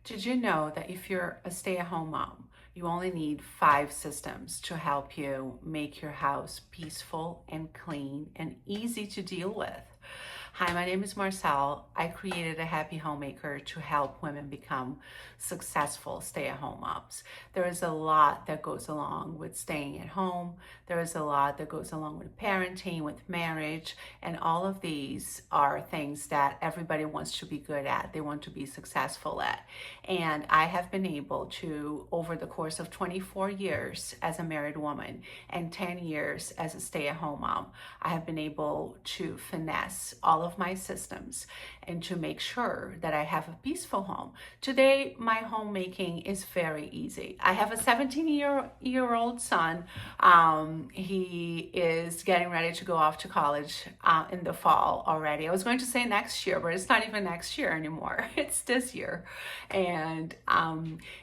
Did you know that if you're a stay-at-home mom, you only need 5 systems to help you make your house peaceful and clean and easy to deal with? Hi, my name is Marcel. I created a Happy Homemaker to help women become successful stay-at-home moms. There is a lot that goes along with staying at home. There is a lot that goes along with parenting, with marriage, and all of these are things that everybody wants to be good at. They want to be successful at. And I have been able to, over the course of 24 years as a married woman and 10 years as a stay-at-home mom, I have been able to finesse all of my systems and to make sure that I have a peaceful home. Today, my homemaking is very easy. I have a 17-year-old son. He is getting ready to go off to college in the fall already. I was going to say next year, but it's not even next year anymore. It's this year. And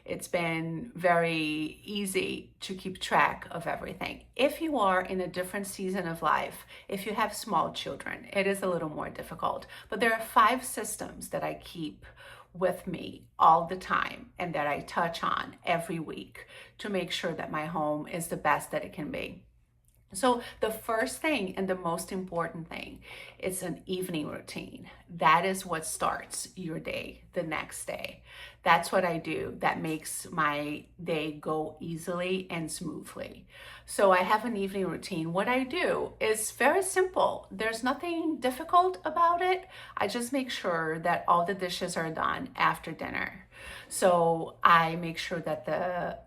it's been very easy to keep track of everything. If you are in a different season of life, if you have small children, it is a little more difficult. But there are 5 systems that I keep with me all the time and that I touch on every week to make sure that my home is the best that it can be. So the first thing and the most important thing is an evening routine. That is what starts your day the next day. That's what I do that makes my day go easily and smoothly. So I have an evening routine. What I do is very simple. There's nothing difficult about it. I just make sure that all the dishes are done after dinner. So I make sure that the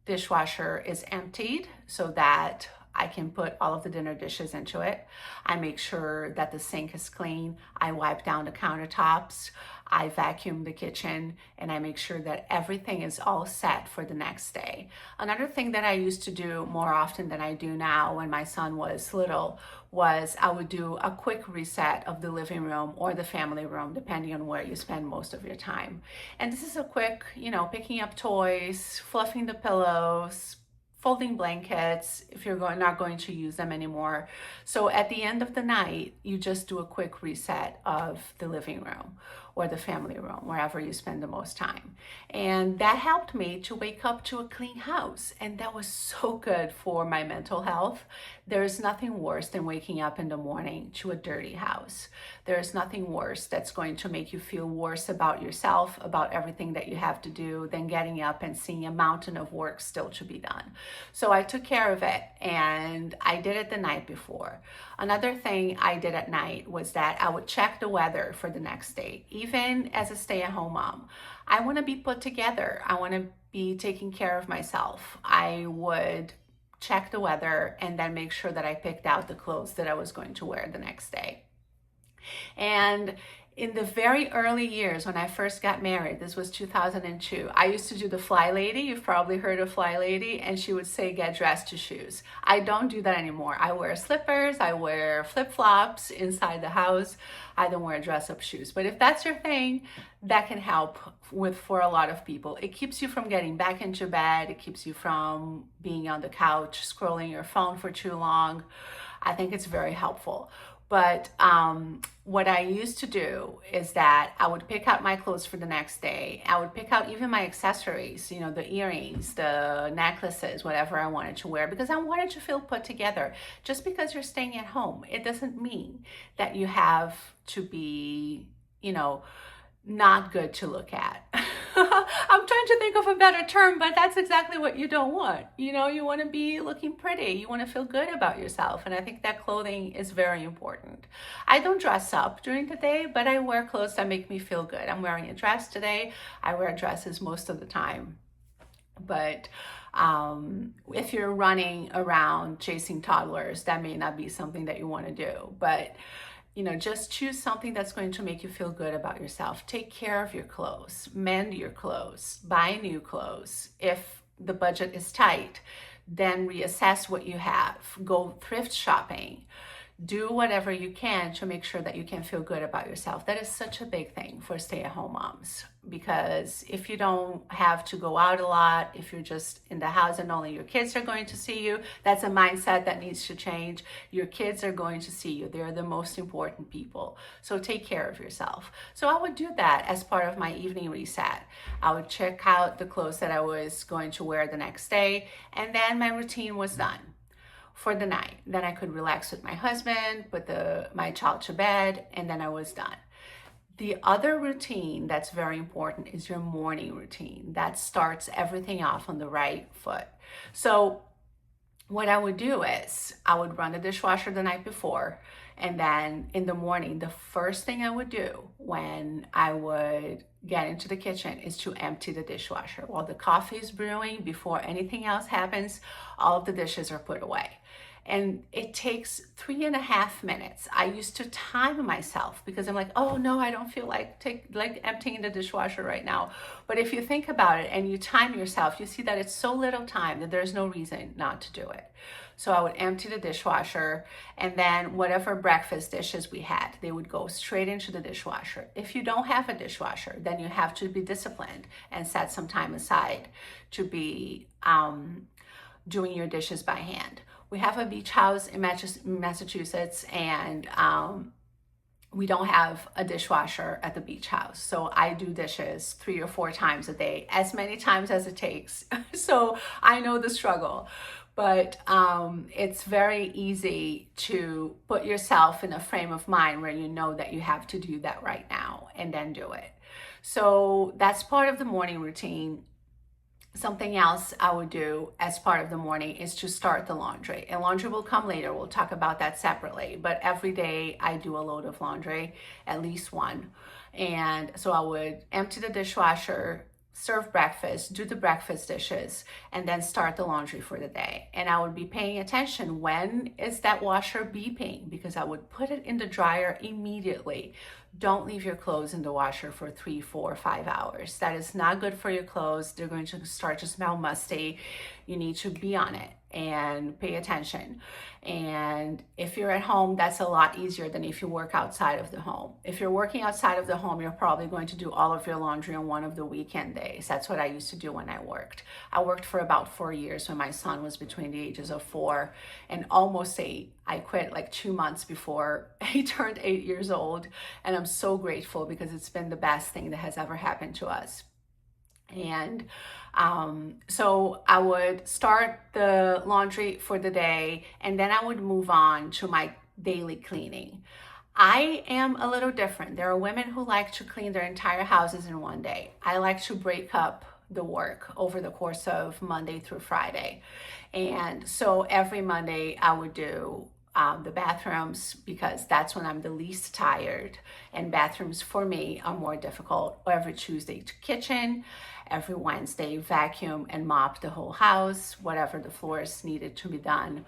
dishwasher is emptied so that I can put all of the dinner dishes into it. I make sure that the sink is clean. I wipe down the countertops. I vacuum the kitchen, and I make sure that everything is all set for the next day. Another thing that I used to do more often than I do now when my son was little was I would do a quick reset of the living room or the family room, depending on where you spend most of your time. And this is a quick, picking up toys, fluffing the pillows, folding blankets if you're not going to use them anymore. So at the end of the night, you just do a quick reset of the living room or the family room, wherever you spend the most time. And that helped me to wake up to a clean house. And that was so good for my mental health. There's nothing worse than waking up in the morning to a dirty house. There's nothing worse that's going to make you feel worse about yourself, about everything that you have to do, than getting up and seeing a mountain of work still to be done. So I took care of it, and I did it the night before. Another thing I did at night was that I would check the weather for the next day. Even as a stay-at-home mom, I want to be put together. I want to be taking care of myself. I would check the weather and then make sure that I picked out the clothes that I was going to wear the next day. And in the very early years when I first got married, this was 2002, I used to do the Fly Lady. You've probably heard of Fly Lady, and she would say, get dressed to shoes. I don't do that anymore. I wear slippers, I wear flip-flops inside the house. I don't wear dress-up shoes. But if that's your thing, that can help for a lot of people. It keeps you from getting back into bed. It keeps you from being on the couch, scrolling your phone for too long. I think it's very helpful. But what I used to do is that I would pick out my clothes for the next day. I would pick out even my accessories, the earrings, the necklaces, whatever I wanted to wear, because I wanted to feel put together. Just because you're staying at home, it doesn't mean that you have to be, not good to look at. I'm trying to think of a better term, but that's exactly what you don't want. You want to be looking pretty. You want to feel good about yourself. And I think that clothing is very important. I don't dress up during the day, but I wear clothes that make me feel good. I'm wearing a dress today. I wear dresses most of the time. But if you're running around chasing toddlers, that may not be something that you want to do. But just choose something that's going to make you feel good about yourself. Take care of your clothes, mend your clothes, buy new clothes. If the budget is tight, then reassess what you have. Go thrift shopping. do whatever you can to make sure that you can feel good about yourself. That is such a big thing for stay-at-home moms, because if you don't have to go out a lot, if you're just in the house and only your kids are going to see you, that's a mindset that needs to change. Your kids are going to see you. They're the most important people. So take care of yourself. So I would do that as part of my evening reset. I would check out the clothes that I was going to wear the next day, and then my routine was done for the night. Then I could relax with my husband, put my child to bed, and then I was done. The other routine that's very important is your morning routine. That starts everything off on the right foot. So what I would do is I would run the dishwasher the night before, and then in the morning, the first thing I would do when I would get into the kitchen is to empty the dishwasher. While the coffee is brewing, before anything else happens, all of the dishes are put away. And it takes 3.5 minutes. I used to time myself because I'm like, oh no, I don't feel like emptying the dishwasher right now. But if you think about it and you time yourself, you see that it's so little time that there's no reason not to do it. So I would empty the dishwasher, and then whatever breakfast dishes we had, they would go straight into the dishwasher. If you don't have a dishwasher, then you have to be disciplined and set some time aside to be doing your dishes by hand. We have a beach house in Massachusetts, and we don't have a dishwasher at the beach house. So I do dishes 3 or 4 times a day, as many times as it takes. So I know the struggle, but it's very easy to put yourself in a frame of mind where you know that you have to do that right now and then do it. So that's part of the morning routine. Something else I would do as part of the morning is to start the laundry. And laundry will come later. We'll talk about that separately. But every day I do a load of laundry, at least one. And so I would empty the dishwasher, serve breakfast, do the breakfast dishes, and then start the laundry for the day. And I would be paying attention, when is that washer beeping? Because I would put it in the dryer immediately. Don't leave your clothes in the washer for 3, 4, 5 hours. That is not good for your clothes. They're going to start to smell musty. You need to be on it and pay attention. And if you're at home, that's a lot easier than if you work outside of the home. If you're working outside of the home, you're probably going to do all of your laundry on one of the weekend days. That's what I used to do when I worked. I worked for about 4 years when my son was between the ages of 4 and almost 8. I quit like 2 months before he turned 8 years old. And I'm so grateful because it's been the best thing that has ever happened to us. And so I would start the laundry for the day, and then I would move on to my daily cleaning. I am a little different. There are women who like to clean their entire houses in one day. I like to break up the work over the course of Monday through Friday. And so every Monday I would do the bathrooms, because that's when I'm the least tired, and bathrooms for me are more difficult. Every Tuesday to kitchen, every Wednesday vacuum and mop the whole house, whatever the floors needed to be done.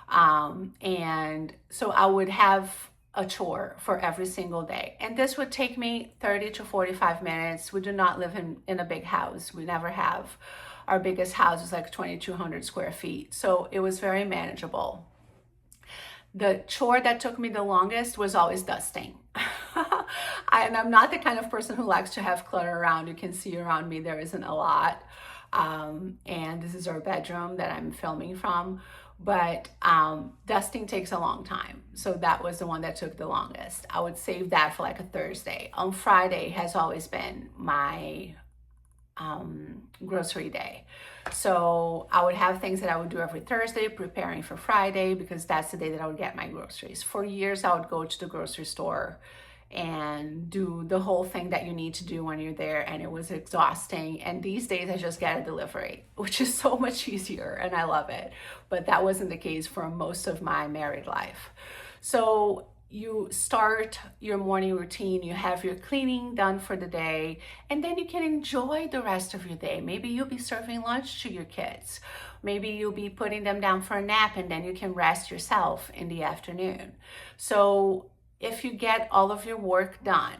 And so I would have a chore for every single day, and this would take me 30 to 45 minutes. We do not live in a big house. We never have. Our biggest house is like 2,200 square feet, so it was very manageable. The chore that took me the longest was always dusting. And I'm not the kind of person who likes to have clutter around. You can see around me there isn't a lot. And this is our bedroom that I'm filming from. But dusting takes a long time. So that was the one that took the longest. I would save that for like a Thursday. On Friday has always been my grocery day. So I would have things that I would do every Thursday, preparing for Friday, because that's the day that I would get my groceries. For years, I would go to the grocery store and do the whole thing that you need to do when you're there, and it was exhausting. And these days I just get a delivery, which is so much easier, and I love it. But that wasn't the case for most of my married life. So you start your morning routine, you have your cleaning done for the day, and then you can enjoy the rest of your day. Maybe you'll be serving lunch to your kids. Maybe you'll be putting them down for a nap, and then you can rest yourself in the afternoon. So if you get all of your work done,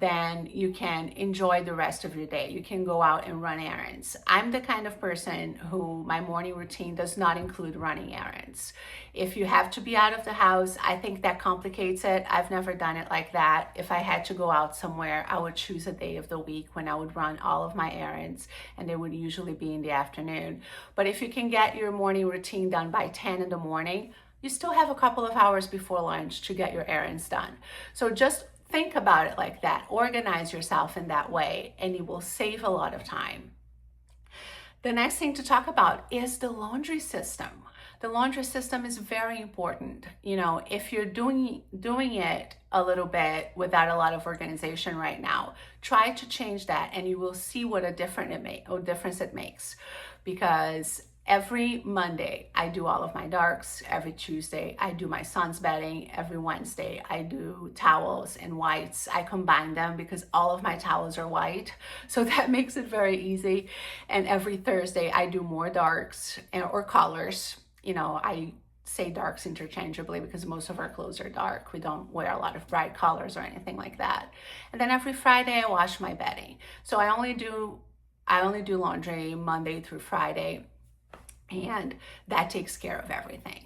then you can enjoy the rest of your day. You can go out and run errands. I'm the kind of person who my morning routine does not include running errands. If you have to be out of the house, I think that complicates it. I've never done it like that. If I had to go out somewhere, I would choose a day of the week when I would run all of my errands, and they would usually be in the afternoon. But if you can get your morning routine done by 10 in the morning, you still have a couple of hours before lunch to get your errands done. So just think about it like that. Organize yourself in that way, and you will save a lot of time. The next thing to talk about is the laundry system. The laundry system is very important. You know, if you're doing it a little bit without a lot of organization right now, try to change that, and you will see what a difference it makes. Because every Monday, I do all of my darks. Every Tuesday, I do my son's bedding. Every Wednesday, I do towels and whites. I combine them because all of my towels are white. So that makes it very easy. And every Thursday, I do more darks or colors. You know, I say darks interchangeably because most of our clothes are dark. We don't wear a lot of bright colors or anything like that. And then every Friday, I wash my bedding. So I only do laundry Monday through Friday, and that takes care of everything.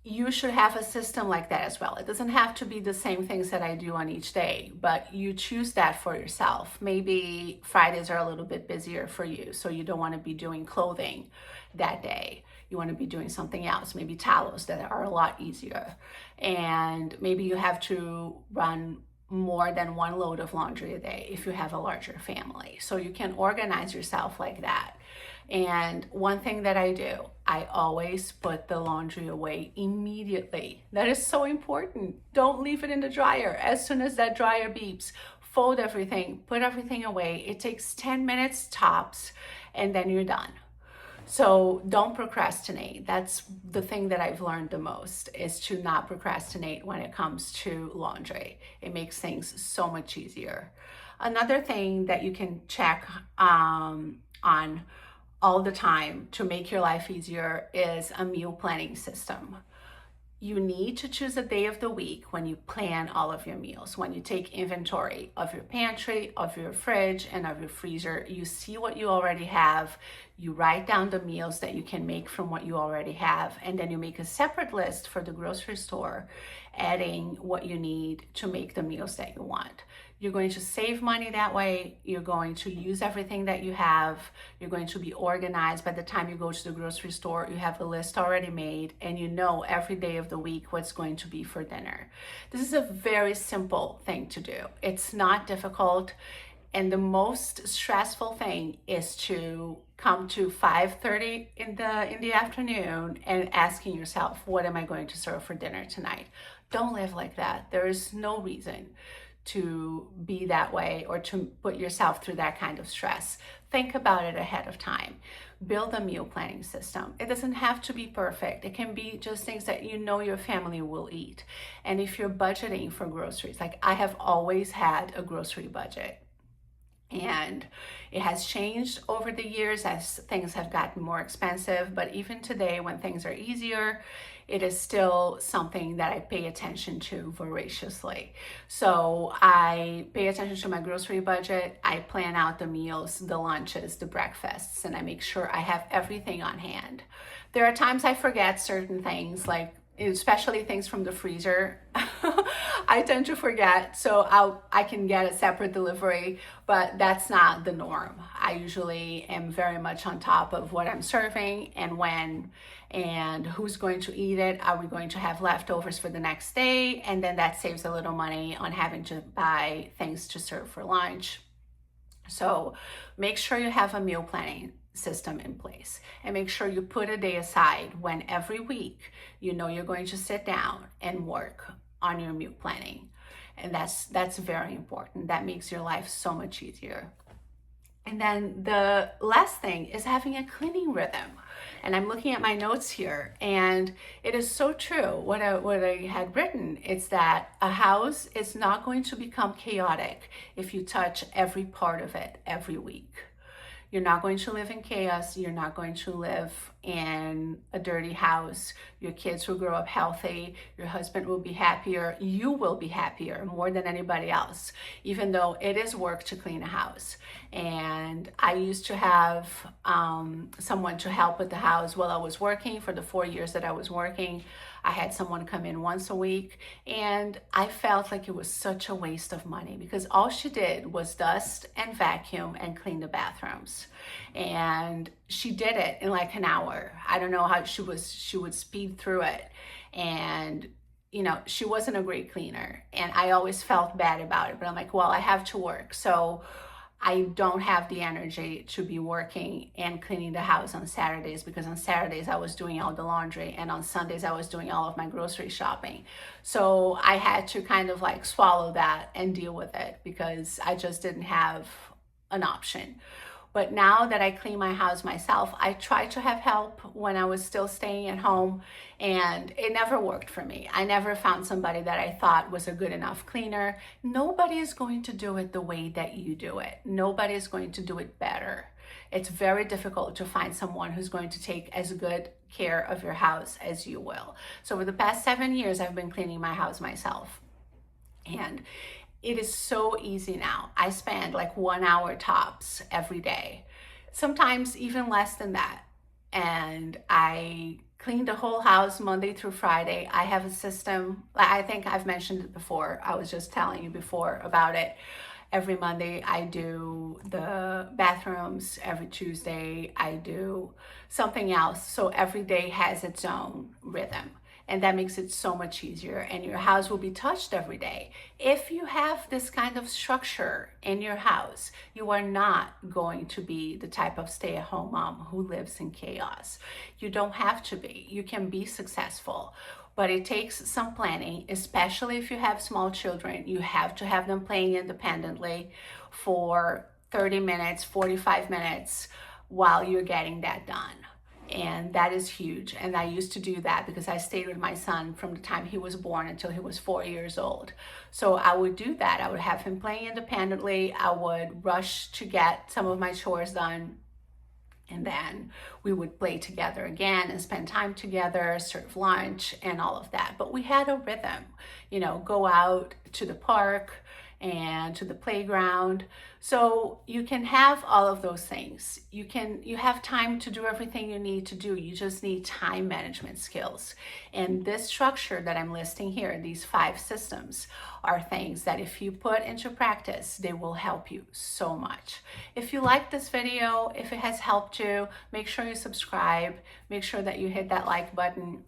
You should have a system like that as well. It doesn't have to be the same things that I do on each day, but you choose that for yourself. Maybe Fridays are a little bit busier for you, so you don't want to be doing clothing that day. You want to be doing something else, maybe towels that are a lot easier. And maybe you have to run more than one load of laundry a day if you have a larger family. So you can organize yourself like that. And one thing that I do, I always put the laundry away immediately. That is so important. Don't leave it in the dryer. As soon as that dryer beeps, fold everything, put everything away. It takes 10 minutes tops, and then you're done. So don't procrastinate. That's the thing that I've learned the most, is to not procrastinate when it comes to laundry. It makes things so much easier. Another thing that you can check on all the time to make your life easier is a meal planning system. You need to choose a day of the week when you plan all of your meals, when you take inventory of your pantry, of your fridge, and of your freezer. You see what you already have, you write down the meals that you can make from what you already have, and then you make a separate list for the grocery store, adding what you need to make the meals that you want. You're going to save money that way. You're going to use everything that you have. You're going to be organized. By the time you go to the grocery store, you have a list already made, and you know every day of the week what's going to be for dinner. This is a very simple thing to do. It's not difficult. And the most stressful thing is to come to 5:30 in the afternoon and asking yourself, what am I going to serve for dinner tonight? Don't live like that. There is no reason to be that way or to put yourself through that kind of stress. Think about it ahead of time. Build a meal planning system. It doesn't have to be perfect. It can be just things that you know your family will eat. And if you're budgeting for groceries, like I have always had a grocery budget. And it has changed over the years as things have gotten more expensive. But even today, when things are easier, it is still something that I pay attention to voraciously. So I pay attention to my grocery budget. I plan out the meals, the lunches, the breakfasts, and I make sure I have everything on hand. There are times I forget certain things, like especially things from the freezer. I tend to forget, so I can get a separate delivery, but that's not the norm. I usually am very much on top of what I'm serving and when and who's going to eat it. Are we going to have leftovers for the next day? And then that saves a little money on having to buy things to serve for lunch. So make sure you have a meal planning system in place, and make sure you put a day aside when every week you know you're going to sit down and work on your meal planning. And that's very important. That makes your life so much easier. And then the last thing is having a cleaning rhythm. And I'm looking at my notes here, and it is so true. What I had written is that a house is not going to become chaotic if you touch every part of it every week. You're not going to live in chaos. You're not going to live in a dirty house. Your kids will grow up healthy. Your husband will be happier. You will be happier more than anybody else, even though it is work to clean a house. And I used to have someone to help with the house while I was working. For the 4 years that I was working, I had someone come in once a week, and I felt like it was such a waste of money because all she did was dust and vacuum and clean the bathrooms. And she did it in like an hour. I don't know how she would speed through it. And she wasn't a great cleaner, and I always felt bad about it, but I'm like, well, I have to work. So I don't have the energy to be working and cleaning the house on Saturdays, because on Saturdays I was doing all the laundry, and on Sundays I was doing all of my grocery shopping. So I had to kind of like swallow that and deal with it because I just didn't have an option. But now that I clean my house myself, I try to have help when I was still staying at home, and it never worked for me. I never found somebody that I thought was a good enough cleaner. Nobody is going to do it the way that you do it. Nobody is going to do it better. It's very difficult to find someone who's going to take as good care of your house as you will. So for the past 7 years, I've been cleaning my house myself. And it is so easy now. I spend like 1 hour tops every day, sometimes even less than that. And I clean the whole house Monday through Friday. I have a system. I think I've mentioned it before. I was just telling you before about it. Every Monday I do the bathrooms. Every Tuesday I do something else. So every day has its own rhythm. And that makes it so much easier, and your house will be touched every day. If you have this kind of structure in your house, you are not going to be the type of stay-at-home mom who lives in chaos. You don't have to be. You can be successful, but it takes some planning, especially if you have small children. You have to have them playing independently for 30 minutes, 45 minutes while you're getting that done. And that is huge. And I used to do that because I stayed with my son from the time he was born until he was 4 years old. So I would do that. I would have him playing independently. I would rush to get some of my chores done. And then we would play together again and spend time together, serve lunch and all of that. But we had a rhythm, go out to the park and to the playground. So you can have all of those things. You have time to do everything you need to do. You just need time management skills. And this structure that I'm listing here, these 5 systems, are things that if you put into practice, they will help you so much. If you like this video, if it has helped you, make sure you subscribe, make sure that you hit that like button.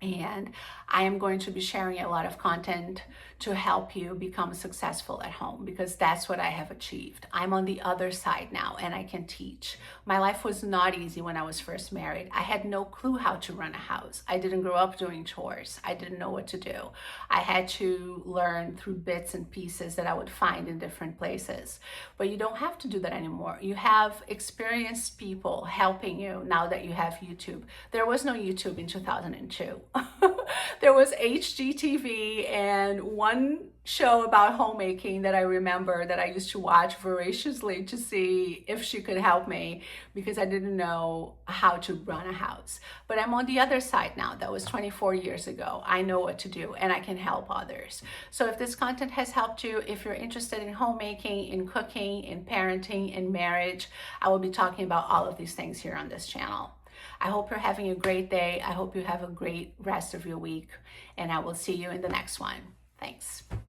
And I am going to be sharing a lot of content to help you become successful at home, because that's what I have achieved. I'm on the other side now and I can teach. My life was not easy when I was first married. I had no clue how to run a house. I didn't grow up doing chores. I didn't know what to do. I had to learn through bits and pieces that I would find in different places. But you don't have to do that anymore. You have experienced people helping you now that you have YouTube. There was no YouTube in 2002. There was HGTV and one show about homemaking that I remember that I used to watch voraciously to see if she could help me, because I didn't know how to run a house. But I'm on the other side now. That was 24 years ago. I know what to do and I can help others. So if this content has helped you, if you're interested in homemaking, in cooking, in parenting, in marriage, I will be talking about all of these things here on this channel. I hope you're having a great day. I hope you have a great rest of your week, and I will see you in the next one. Thanks.